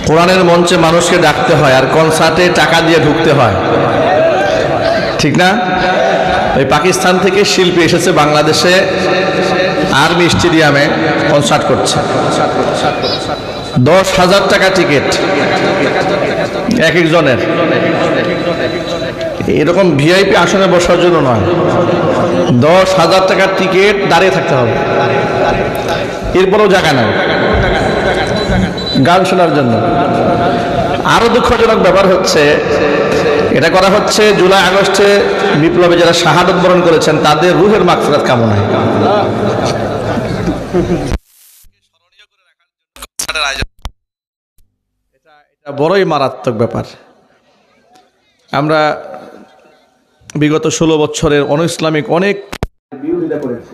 কোরআনের মঞ্চে মানুষকে ডাকতে হয় আর কনসার্টে টাকা দিয়ে ঢুকতে হয়, ঠিক না? ওই পাকিস্তান থেকে শিল্পী এসেছে বাংলাদেশে, আর্মি স্টেডিয়ামে কনসার্ট করছে। 10,000 টাকা টিকিট এক একজনের। এরকম ভিআইপি আসনে বসার জন্য নয়, 10,000 টাকার টিকিট, দাঁড়িয়ে থাকতে হবে, এরপরেও জায়গা নেই গান শোনার জন্য। আরো দুঃখজনক ব্যাপার হচ্ছে, এটা করা হচ্ছে জুলাই আগস্টে বিপ্লবে যারা শাহাদত বরণ করেছেন তাদের রুহের মাগফিরাত কামনায়। এটা বড়ই মারাত্মক ব্যাপার। আমরা বিগত 16 বছরের অনৈসলামিক অনেক বিরোধিতা করেছি,